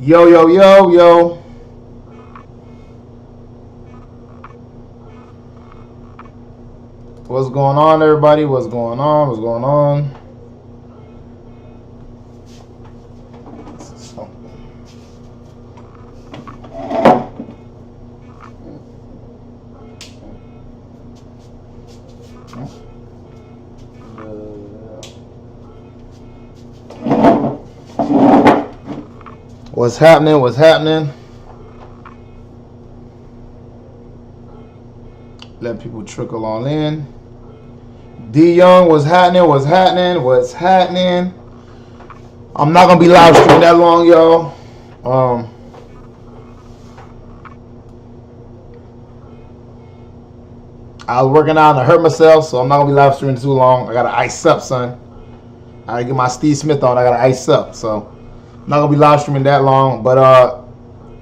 Yo, yo, yo, yo. What's going on, everybody? What's going on? What's going on? What's happening? What's happening? Let people trickle on in. D Young, what's happening? What's happening? What's happening? I'm not gonna be live streaming that long, y'all. I was working out and I hurt myself, so I'm not gonna be live streaming too long. I gotta ice up, son. I gotta get my Steve Smith on. I gotta ice up, so I'm not gonna be live streaming that long. But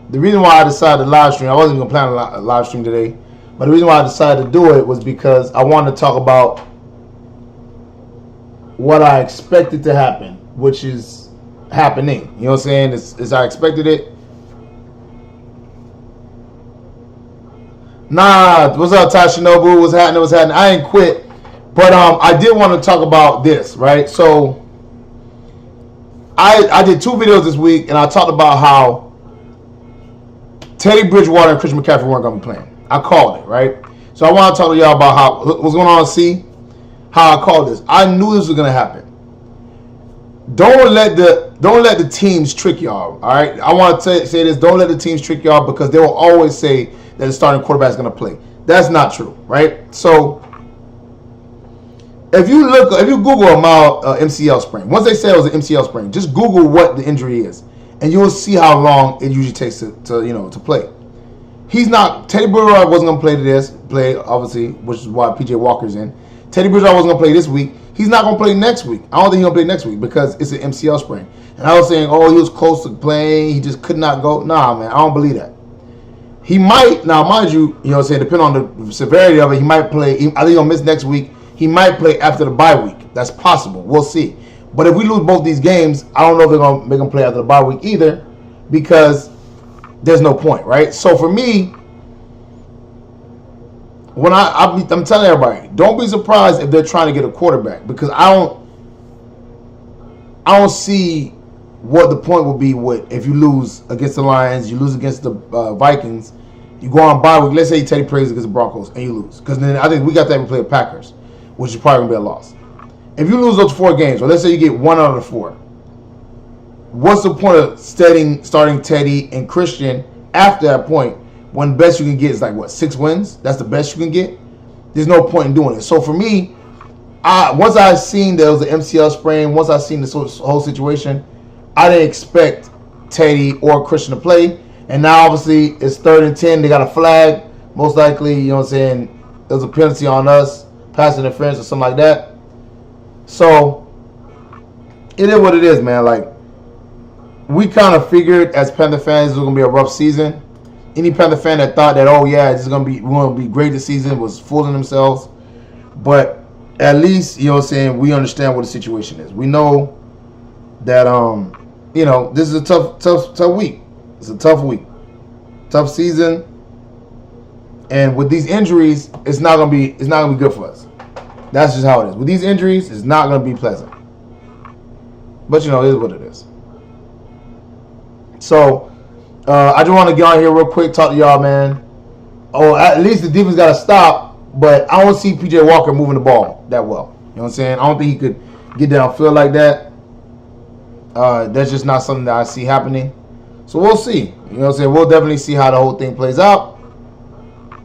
the reason why I decided to live stream, I wasn't gonna plan a live stream today, but the reason why I decided to do it was because I wanted to talk about what I expected to happen, which is happening. You know what I'm saying? It's I expected it. Nah, what's up, Tashinobu? What's happening? What's happening? I ain't quit, but I did want to talk about this, right? So I did 2 videos this week, and I talked about how Teddy Bridgewater and Christian McCaffrey weren't going to be playing. I called it, right? So I want to talk to y'all about what's going on. See how I called this. I knew this was going to happen. Don't let the teams trick y'all. All right, I want to say this. Don't let the teams trick y'all, because they will always say that the starting quarterback is going to play. That's not true, right? So if you Google a mild MCL sprain, once they say it was an MCL sprain, just Google what the injury is, and you will see how long it usually takes to play. Teddy Bridgewater wasn't going to play obviously, which is why PJ Walker's in. Teddy Bridgewater wasn't going to play this week. He's not going to play next week. I don't think he's going to play next week because it's an MCL sprain. And I was saying, oh, he was close to playing. He just could not go. Nah, man, I don't believe that. He might, now mind you, you know what I'm saying, depending on the severity of it, he might play. I think he'll miss next week. He might play after the bye week. That's possible. We'll see. But if we lose both these games, I don't know if they're going to make him play after the bye week either, because there's no point, right? So for me, when I'm telling everybody, don't be surprised if they're trying to get a quarterback, because I don't see what the point will be if you lose against the Lions, you lose against the Vikings, you go on bye week. Let's say Teddy plays against the Broncos and you lose, because then I think we got to play the Packers, which is probably gonna be a loss. If you lose those 4 games, or let's say you get 1 out of the 4, what's the point of starting Teddy and Christian after that point, when the best you can get is like, what, 6 wins? That's the best you can get? There's no point in doing it. So for me, once I seen there was an MCL sprain, once I seen this whole situation, I didn't expect Teddy or Christian to play. And now obviously it's 3rd and 10. They got a flag. Most likely, you know what I'm saying, there's a penalty on us, pass interference or something like that. So it is what it is, man. Like, we kind of figured as Panther fans it was going to be a rough season. Any Panther fan that thought that, oh yeah, we're going to be great this season was fooling themselves. But at least, you know what I'm saying, we understand what the situation is. We know that this is a tough week. It's a tough week. Tough season. And with these injuries, it's not gonna be good for us. That's just how it is. With these injuries, it's not gonna be pleasant. But it is what it is. So I just want to get on here real quick, talk to y'all, man. Oh, at least the defense got to stop, but I don't see PJ Walker moving the ball that well. You know what I'm saying? I don't think he could get downfield like that. That's just not something that I see happening. So we'll see. You know what I'm saying? We'll definitely see how the whole thing plays out.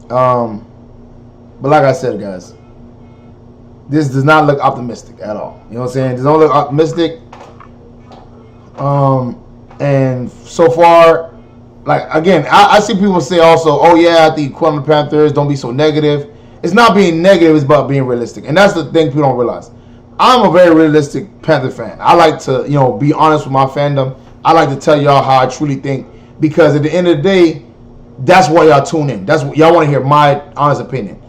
But like I said, guys, this does not look optimistic at all. You know what I'm saying? It doesn't look optimistic. And so far, like, again, I see people say also, oh yeah, I think the Panthers, don't be so negative. It's not being negative, it's about being realistic. And that's the thing people don't realize. I'm a very realistic Panther fan. I like to, be honest with my fandom. I like to tell y'all how I truly think, because at the end of the day, that's why y'all tune in. That's what y'all want to hear, my honest opinion.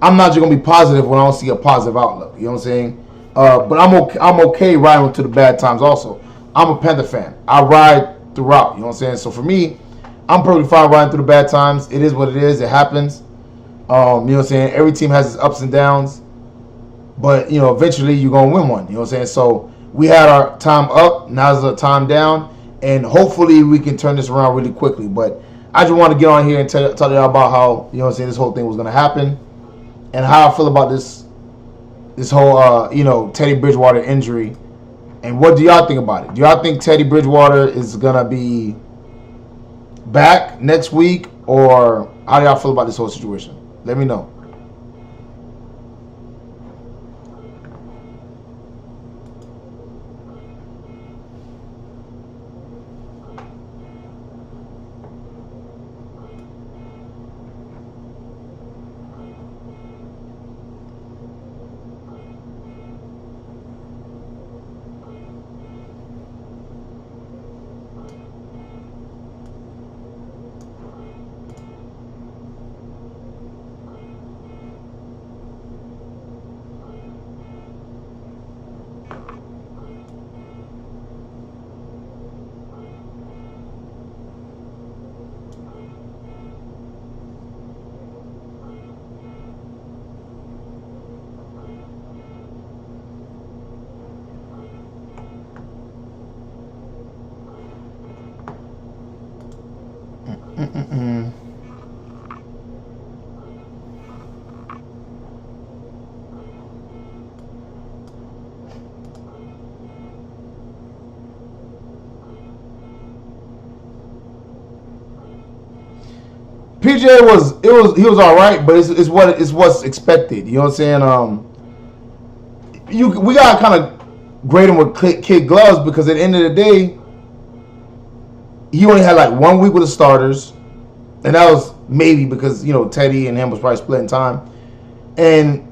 I'm not just gonna be positive when I don't see a positive outlook. You know what I'm saying? But I'm okay riding to the bad times also. I'm a Panther fan. I ride throughout. You know what I'm saying? So for me, I'm perfectly fine riding through the bad times. It is what it is. It happens. You know what I'm saying? Every team has its ups and downs. But, you know, eventually you're going to win one. You know what I'm saying? So we had our time up. Now's the time down. And hopefully we can turn this around really quickly. But I just want to get on here and tell y'all about how, you know what I'm saying, this whole thing was going to happen. And how I feel about this whole, you know, Teddy Bridgewater injury. And what do y'all think about it? Do y'all think Teddy Bridgewater is going to be back next week? Or how do y'all feel about this whole situation? Let me know. PJ he was all right, but it's what's expected. You know what I'm saying? We gotta kind of grade him with kid gloves because at the end of the day, he only had like 1 week with the starters, and that was maybe because, you know, Teddy and him was probably splitting time, and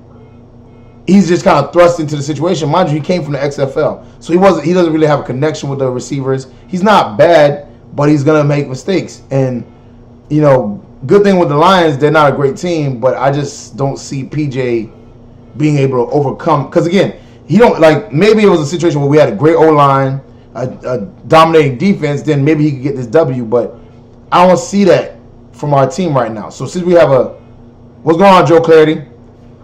he's just kind of thrust into the situation. Mind you, he came from the XFL, so he doesn't really have a connection with the receivers. He's not bad, but he's gonna make mistakes, and you know. Good thing with the Lions, they're not a great team, but I just don't see PJ being able to overcome. Because again, he don't like. Maybe it was a situation where we had a great O-line, a dominating defense, then maybe he could get this W. But I don't see that from our team right now. So since we have what's going on, Joe Clarity?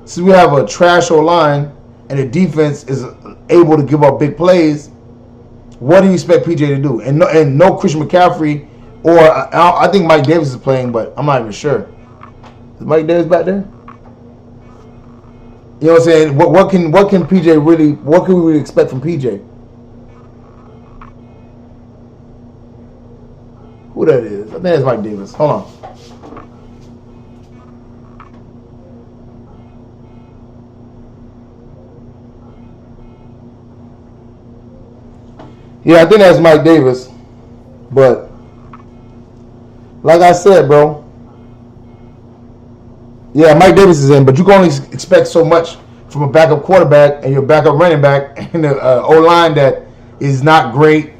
Since we have a trash O-line and the defense is able to give up big plays, what do you expect PJ to do? And no Christian McCaffrey. Or I think Mike Davis is playing, but I'm not even sure. Is Mike Davis back there? You know what I'm saying? What can PJ really? What can we really expect from PJ? Who that is? I think that's Mike Davis. Hold on. Yeah, I think that's Mike Davis, but. Like I said, bro. Yeah, Mike Davis is in, but you can only expect so much from a backup quarterback and your backup running back and the O-line that is not great.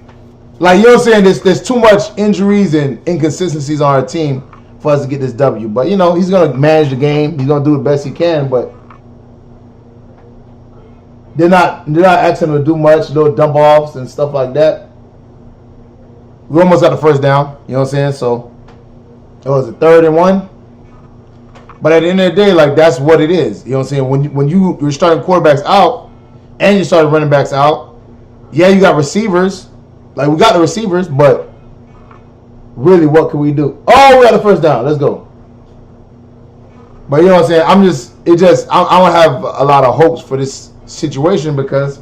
Like, you know what I'm saying? There's too much injuries and inconsistencies on our team for us to get this W. But, you know, he's going to manage the game. He's going to do the best he can, but they're not asking him to do much, little dump offs and stuff like that. We almost got the first down, you know what I'm saying? So, it was a 3rd and 1. But at the end of the day, like, that's what it is. You know what I'm saying? When you're starting quarterbacks out and you're starting running backs out, yeah, you got receivers. Like, we got the receivers, but really, what can we do? Oh, we got the first down. Let's go. But you know what I'm saying? I don't have a lot of hopes for this situation because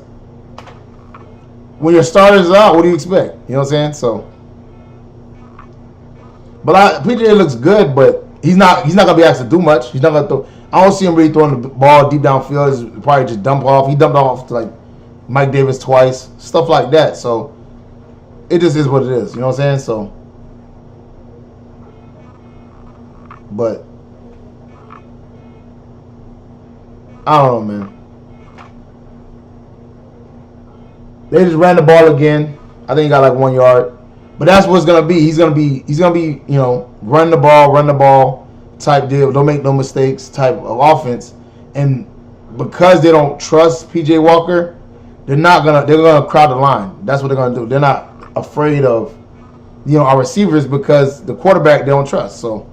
when your starters are out, what do you expect? You know what I'm saying? So. But PJ looks good, but he's not gonna be asked to do much. He's not gonna throw. I don't see him really throwing the ball deep downfield. It's probably just dump off. He dumped off to like Mike Davis twice, stuff like that. So it just is what it is. You know what I'm saying? So, but I don't know, man. They just ran the ball again. I think he got like 1 yard. But that's what it's gonna be. He's gonna be, you know, run the ball type deal. Don't make no mistakes type of offense. And because they don't trust PJ Walker, they're gonna crowd the line. That's what they're gonna do. They're not afraid of our receivers because the quarterback they don't trust. So,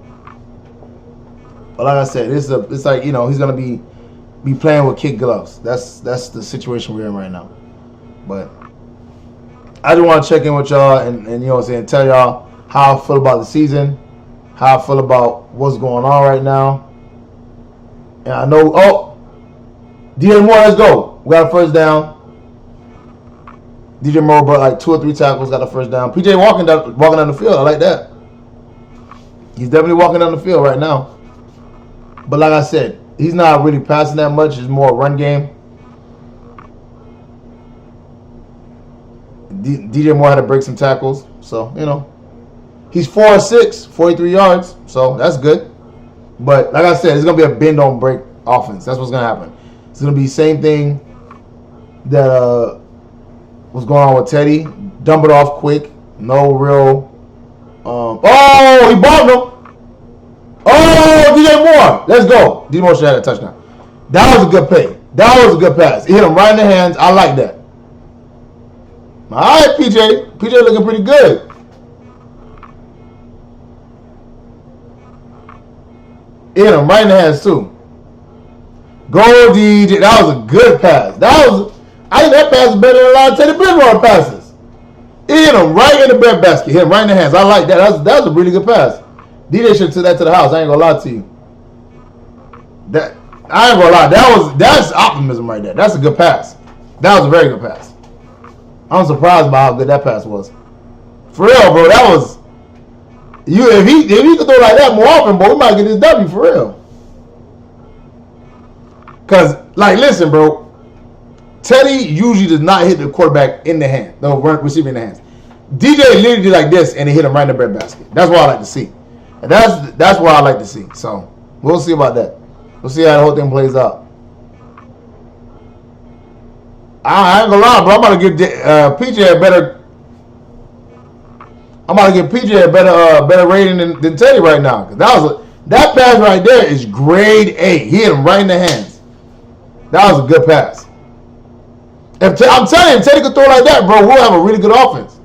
but like I said, it's like he's gonna be playing with kid gloves. That's the situation we're in right now. But I just want to check in with y'all and tell y'all how I feel about the season, how I feel about what's going on right now. And I know, DJ Moore, let's go. We got a first down. DJ Moore brought like 2 or 3 tackles, got a first down. PJ walking down the field. I like that. He's definitely walking down the field right now. But like I said, he's not really passing that much. It's more a run game. DJ Moore had to break some tackles. So, he's 4-6, 43 yards. So, that's good. But like I said, it's going to be a bend-don't-break offense. That's what's going to happen. It's going to be the same thing that was going on with Teddy. Dump it off quick. No real. He bombed him. DJ Moore. Let's go. DJ Moore should have had a touchdown. That was a good play. That was a good pass. He hit him right in the hands. I like that. All right, PJ. PJ looking pretty good. Hit him right in the hands, too. Go, DJ. That was a good pass. I think that pass is better than a lot of Teddy Bridgewater passes. Hit him right in the breadbasket. Hit him right in the hands. I like that. That was a really good pass. DJ should have took that to the house. I ain't gonna lie to you. I ain't gonna lie. That's optimism right there. That's a good pass. That was a very good pass. I'm surprised by how good that pass was. For real, bro. That was if he could throw like that more often, bro, we might get this W for real. Cause listen, bro. Teddy usually does not hit the quarterback in the hand, the receiver in the hands. DJ literally did like this and he hit him right in the breadbasket. That's what I like to see. And that's what I like to see. So we'll see about that. We'll see how the whole thing plays out. I ain't gonna lie, bro. I'm about to give PJ a better. I'm about to give PJ a better rating than Teddy right now. Cause that pass right there is grade A. He hit him right in the hands. That was a good pass. I'm telling you, if Teddy could throw like that, bro, we'll have a really good offense.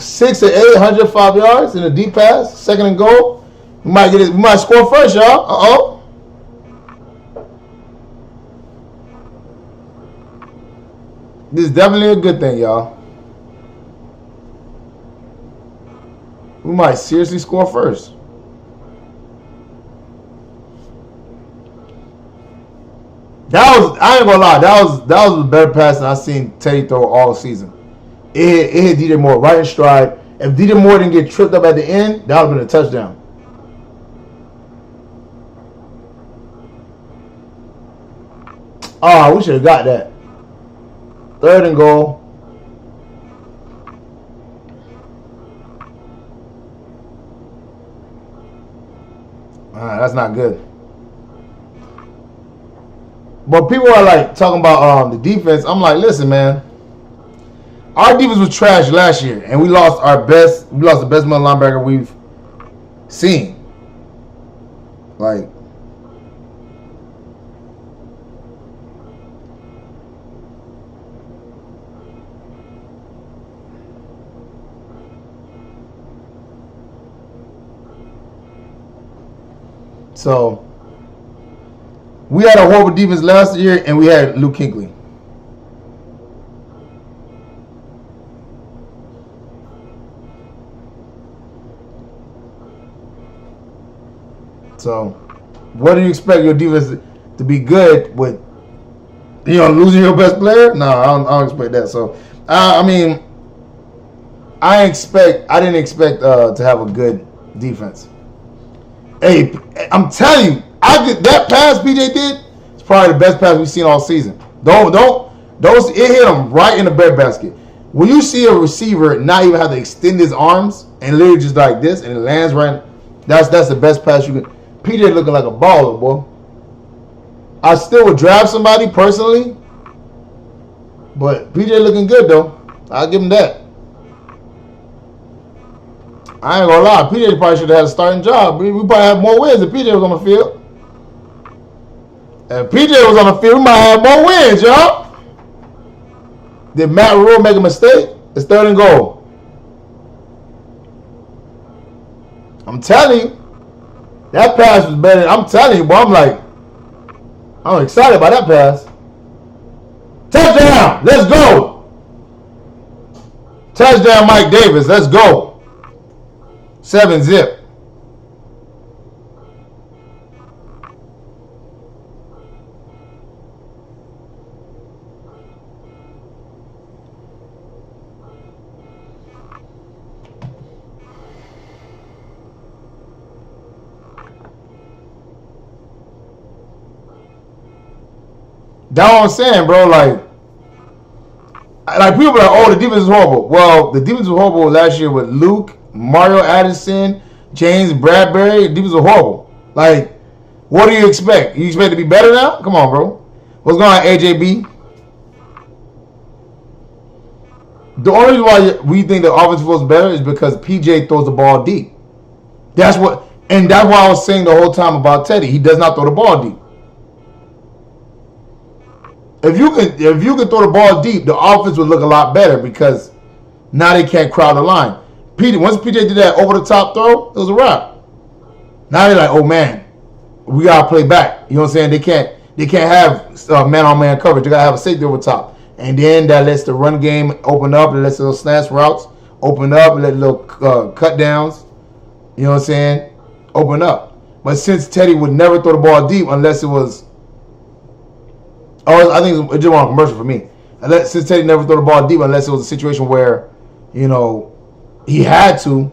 Six to 105 yards in a deep pass, second and goal. We might score first, y'all. This is definitely a good thing, y'all. We might seriously score first. I ain't gonna lie, that was the better pass than I've seen Teddy throw all season. It hit DJ Moore right in stride. If DJ Moore didn't get tripped up at the end, that would have been a touchdown. Oh, we should have got that. Third and goal. That's not good. But people are talking about the defense. I'm like, listen, man. Our defense was trash last year, and we lost the best middle linebacker we've seen. So we had a horrible defense last year, and we had Luke Kuechly. So, what do you expect your defense to be good with? Losing your best player? No, I don't expect that. So, I didn't expect to have a good defense. Hey, I'm telling you, that pass PJ did is probably the best pass we've seen all season. It hit him right in the breadbasket. When you see a receiver not even have to extend his arms and literally just like this and it lands right, that's the best pass you can. PJ looking like a baller, boy. I still would draft somebody personally, but PJ looking good though. I'll give him that. I ain't gonna lie, PJ probably should have had a starting job. We probably have more wins if PJ was on the field. If PJ was on the field, we might have more wins, y'all. Did Matt Rule make a mistake? It's 3rd and goal. I'm telling you, that pass was better. I'm telling you, boy, I'm excited about that pass. Touchdown! Let's go! Touchdown, Mike Davis. Let's go. 7-zip. That's what I'm saying, bro. Like people are like, oh, the defense is horrible. Well, the defense was horrible last year with Luke, Mario Addison, James Bradbury. The defense was horrible. Like, what do you expect? You expect to be better now? Come on, bro. What's going on, AJB? The only reason why we think the offense was better is because PJ throws the ball deep. That's why I was saying the whole time about Teddy. He does not throw the ball deep. If you can throw the ball deep, the offense would look a lot better because now they can't crowd the line. Once PJ did that over the top throw, it was a wrap. Now they're like, oh man, we gotta play back. You know what I'm saying? They can't have man-on-man coverage. They gotta have a safety over top, and then that lets the run game open up. It lets the little snatch routes open up. Let little cut downs. You know what I'm saying? Open up. But since Teddy would never throw the ball deep unless it was. Oh, I think it just went on commercial for me. Since Teddy never threw the ball deep, unless it was a situation where, you know, he had to,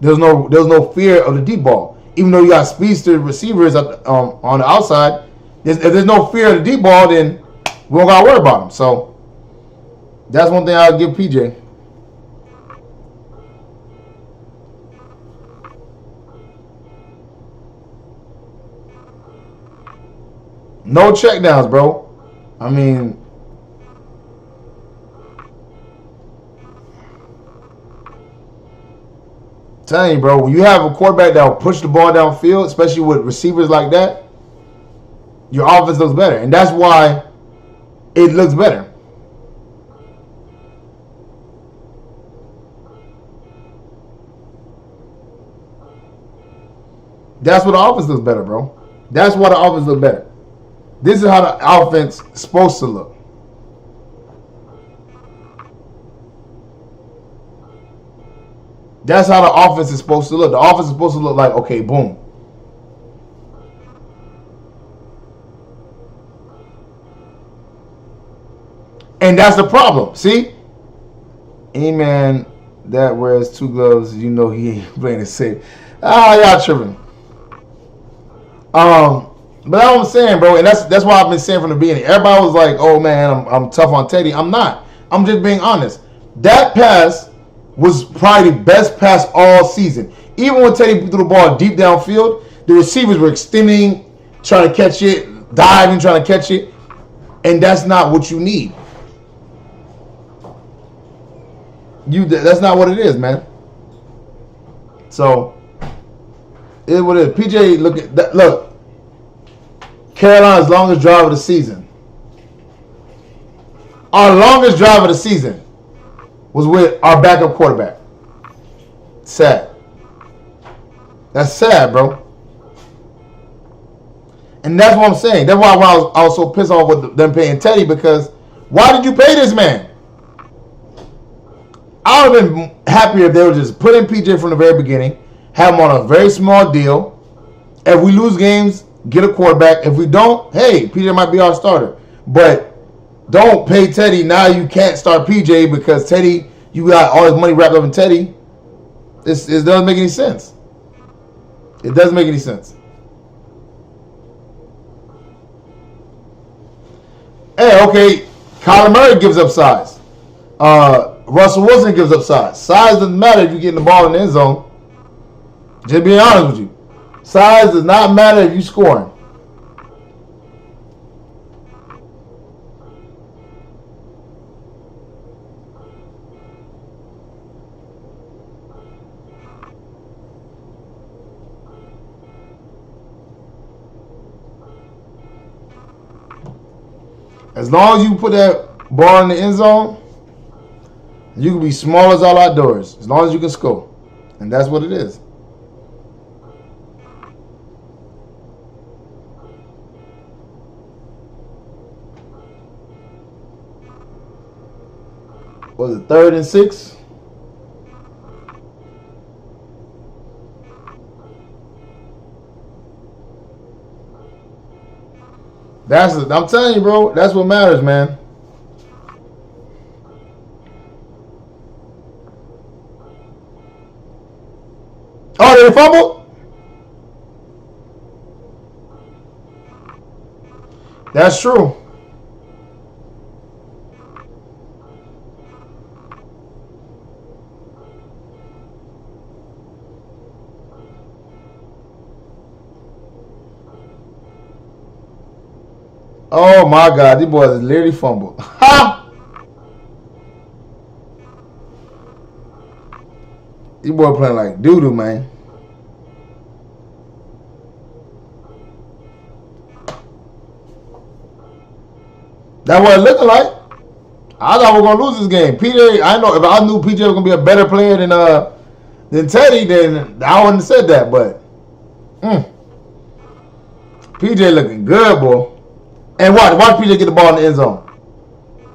there was no fear of the deep ball. Even though you got speedster receivers on the outside, if there's no fear of the deep ball, then we don't gotta worry about him. So that's one thing I'll give PJ. No checkdowns, bro. I mean, telling you, bro, when you have a quarterback that will push the ball downfield, especially with receivers like that, your offense looks better. And that's why it looks better. That's what the offense looks better, bro. That's why the offense looks better. This is how the offense is supposed to look. That's how the offense is supposed to look. The offense is supposed to look like, okay, boom. And that's the problem. See? Any man that wears 2 gloves, you know he ain't playing it safe. Y'all tripping. But that's what I'm saying, bro, and that's why I've been saying from the beginning. Everybody was like, "Oh man, I'm tough on Teddy." I'm not. I'm just being honest. That pass was probably the best pass all season. Even when Teddy threw the ball deep downfield, the receivers were extending, trying to catch it, diving, trying to catch it, and that's not what you need. That's not what it is, man. So it is what it is. PJ, look at that. Look. Carolina's longest drive of the season. Our longest drive of the season was with our backup quarterback. Sad. That's sad, bro. And that's what I'm saying. That's why I was so pissed off with them paying Teddy, because why did you pay this man? I would have been happier if they would just put in PJ from the very beginning, have him on a very small deal. If we lose games, get a quarterback. If we don't, hey, PJ might be our starter. But don't pay Teddy. Now you can't start PJ because Teddy, you got all his money wrapped up in Teddy. It doesn't make any sense. It doesn't make any sense. Hey, okay, Kyler Murray gives up size. Russell Wilson gives up size. Size doesn't matter if you're getting the ball in the end zone. Just being honest with you. Size does not matter if you're scoring. As long as you put that ball in the end zone, you can be small as all outdoors. As long as you can score. And that's what it is. Was it 3rd and 6? I'm telling you, bro, that's what matters, man. Oh, they fumbled? That's true. Oh my God, these boys literally fumbled. Ha! These boys playing like doo-doo, man. That's what it looking like. I thought we were gonna lose this game. PJ, I know if I knew PJ was gonna be a better player than Teddy, then I wouldn't have said that. But PJ looking good, boy. And watch PJ get the ball in the end zone.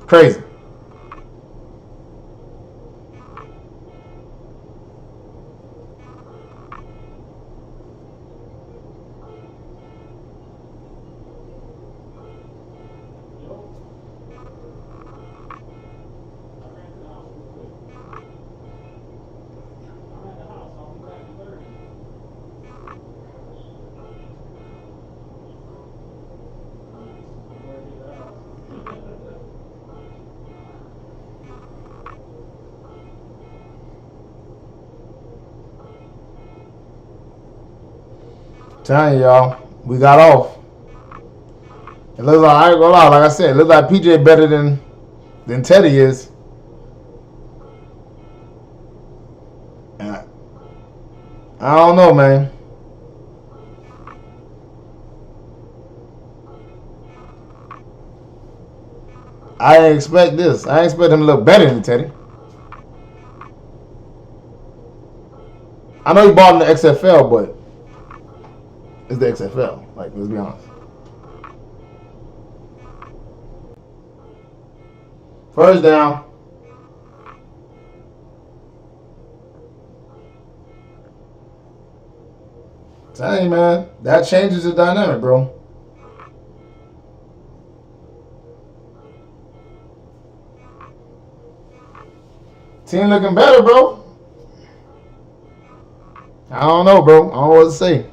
Crazy. Telling y'all, we got off. It looks like, I ain't gonna lie, like I said, it looks like PJ better than Teddy is. And I don't know, man. I didn't expect this. I didn't expect him to look better than Teddy. I know he bought in the XFL, but it's the XFL. Like, let's be honest. First down. Tell you, man, that changes the dynamic, bro. Team looking better, bro. I don't know, bro. I don't know what to say.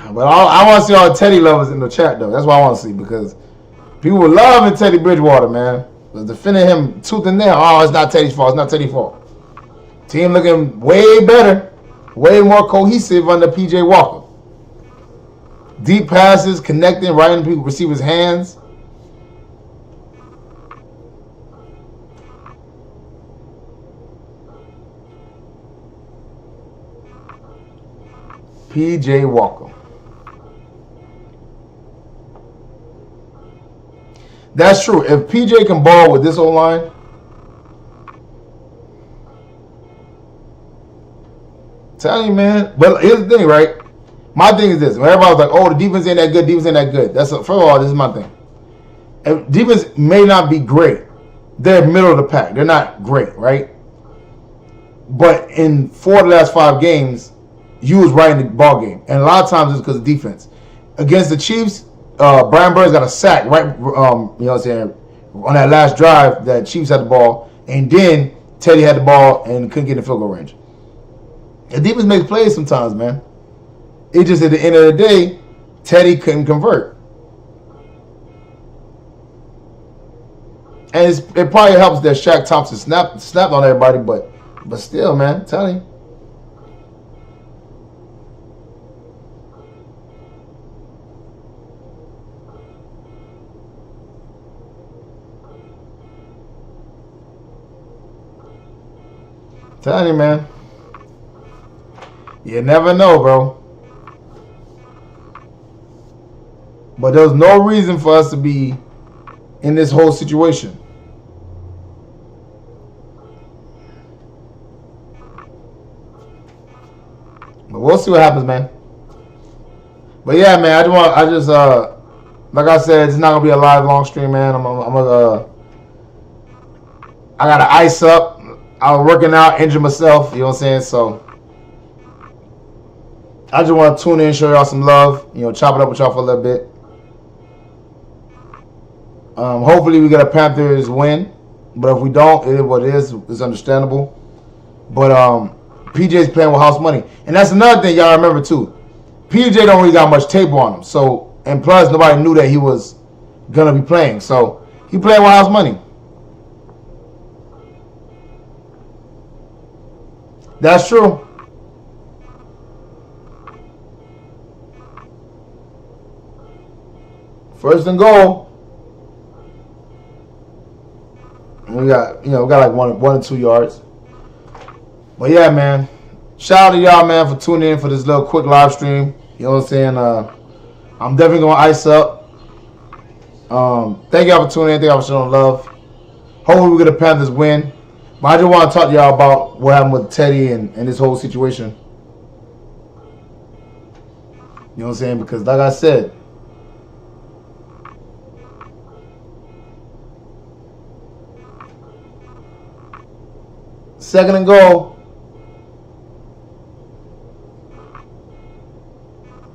But I want to see all the Teddy lovers in the chat, though. That's what I want to see, because people were loving Teddy Bridgewater, man. Was defending him tooth and nail. Oh, it's not Teddy's fault. It's not Teddy's fault. Team looking way better, way more cohesive under P.J. Walker. Deep passes, connecting right in the receiver's hands. P.J. Walker. That's true. If PJ can ball with this O-line, tell you, man. But here's the thing, right? My thing is this. When everybody's like, oh, the defense ain't that good, defense ain't that good. First of all, this is my thing. If defense may not be great. They're middle of the pack. They're not great, right? But in 4 of the last 5 games, you was right in the ball game. And a lot of times it's because of defense. Against the Chiefs, Brian Burns got a sack right, you know what I'm saying, on that last drive that Chiefs had the ball, and then Teddy had the ball and couldn't get in field goal range. The defense makes plays sometimes, man. It just at the end of the day, Teddy couldn't convert. And it probably helps that Shaq Thompson snapped on everybody, but still, man, tell you. Tell you, man. You never know, bro. But there was no reason for us to be in this whole situation. But we'll see what happens, man. But yeah, man, like I said, it's not gonna be a live long stream, man. I gotta ice up. I was working out, injured myself. You know what I'm saying? So I just want to tune in, show y'all some love. You know, chop it up with y'all for a little bit. Hopefully we get a Panthers win, but if we don't, it is what it is. It's understandable. But PJ's playing with house money, and that's another thing y'all remember too. PJ don't really got much tape on him, so and plus nobody knew that he was gonna be playing, so he playing with house money. That's true. First and goal. We got like one or 2 yards. But yeah, man. Shout out to y'all, man, for tuning in for this little quick live stream. You know what I'm saying? I'm definitely gonna ice up. Thank y'all for tuning in. Thank y'all for showing love. Hopefully we get a Panthers win. But I just want to talk to y'all about what happened with Teddy and this whole situation. You know what I'm saying? Because like I said, second and goal.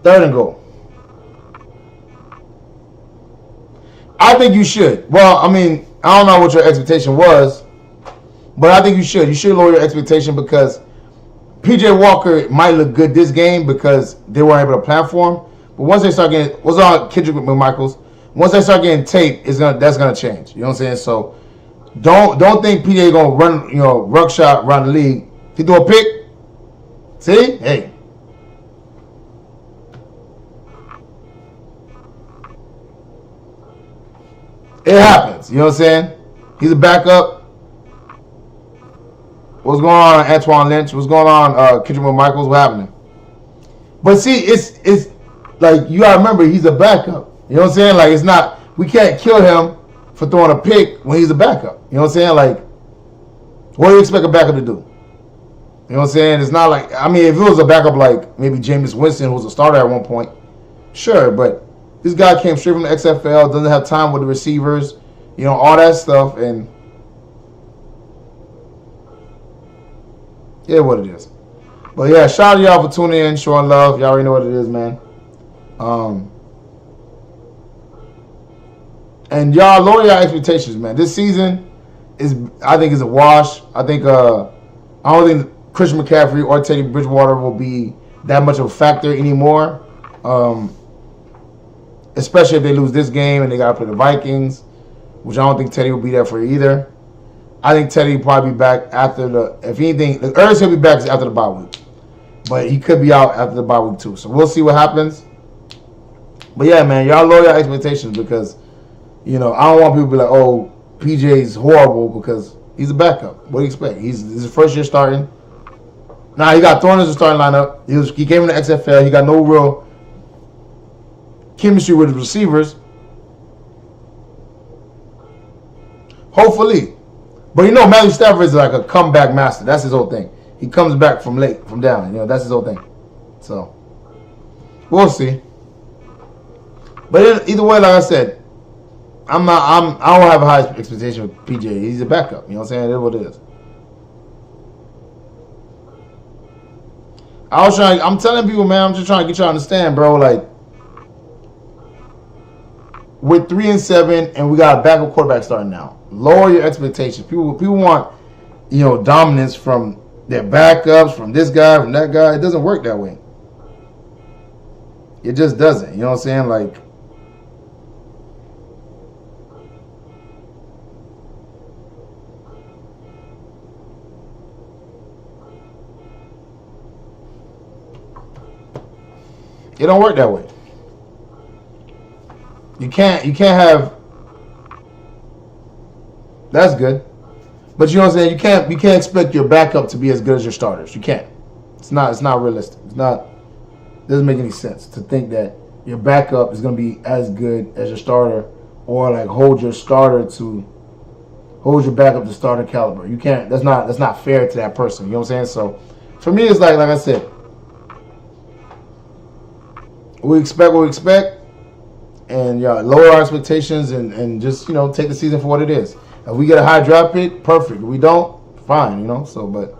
Third and goal. I think you should. Well, I mean, I don't know what your expectation was, but I think you should. You should lower your expectation because PJ Walker might look good this game because they weren't able to plan for him. But once they start getting, what's on Kendrick McMichaels? Once they start getting tape, that's gonna change. You know what I'm saying? So don't think PJ gonna run, ruck shot around the league. He threw a pick. See, hey. It happens. You know what I'm saying? He's a backup. What's going on, Antoine Lynch? What's going on, Kendrick McMichaels? What happening? But see, it's like you gotta remember he's a backup. You know what I'm saying? Like it's not, we can't kill him for throwing a pick when he's a backup. You know what I'm saying? Like, what do you expect a backup to do? You know what I'm saying? It's not like, I mean, if it was a backup like maybe Jameis Winston, who was a starter at one point, sure, but this guy came straight from the XFL, doesn't have time with the receivers, all that stuff, and yeah, what it is. But yeah, shout out to y'all for tuning in, showing love. Y'all already know what it is, man. And y'all lower your expectations, man. This season I think is a wash. I don't think Christian McCaffrey or Teddy Bridgewater will be that much of a factor anymore. Especially if they lose this game and they got to play the Vikings, which I don't think Teddy will be there for either. I think Teddy will probably be back after if anything, the earliest he'll be back is after the bye week. But he could be out after the bye week too. So we'll see what happens. But yeah, man, y'all lower your expectations because, I don't want people to be like, oh, PJ's horrible because he's a backup. What do you expect? He's his first year starting. Now, he got thrown as a starting lineup. He came in the XFL. He got no real chemistry with his receivers. Hopefully. But Matthew Stafford is like a comeback master. That's his whole thing. He comes back from down. That's his whole thing. So we'll see. But either way, like I said, I don't have a high expectation with PJ. He's a backup. You know what I'm saying? It is what it is. I'm telling people, man, I'm just trying to get y'all to understand, bro, like, we're 3-7 and we got a backup quarterback starting now. Lower your expectations. People want, dominance from their backups, from this guy, from that guy. It doesn't work that way. It just doesn't. You know what I'm saying? Like, it don't work that way. You can't have. That's good, but you know what I'm saying. You can't expect your backup to be as good as your starters. You can't. It's not realistic. It doesn't make any sense to think that your backup is going to be as good as your starter, or like hold your backup to starter caliber. You can't. That's not fair to that person. You know what I'm saying? So for me, it's like I said, we expect what we expect, and lower our expectations, and just take the season for what it is. If we get a high draft pick, perfect. If we don't, fine. So but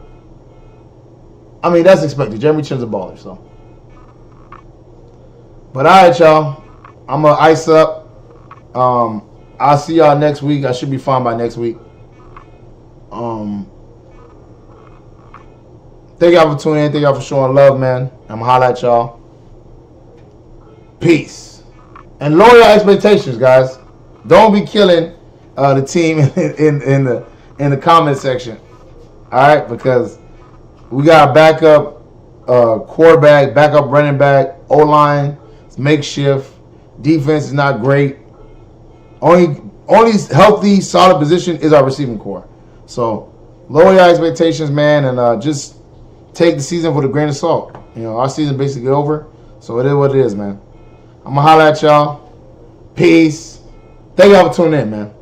I mean that's expected. Jeremy Chin's a baller, so. But all right, y'all. I'm gonna ice up. I'll see y'all next week. I should be fine by next week. Thank y'all for tuning in. Thank y'all for showing love, man. I'm gonna holla at y'all. Peace. And lower your expectations, guys. Don't be killing the team in the comment section. All right, because we got a backup quarterback, backup running back, O-line. It's makeshift. Defense is not great. Only healthy, solid position is our receiving core. So lower your expectations, man, and just take the season with a grain of salt. Our season basically over, so it is what it is, man. I'm gonna holler at y'all. Peace. Thank y'all for tuning in, man.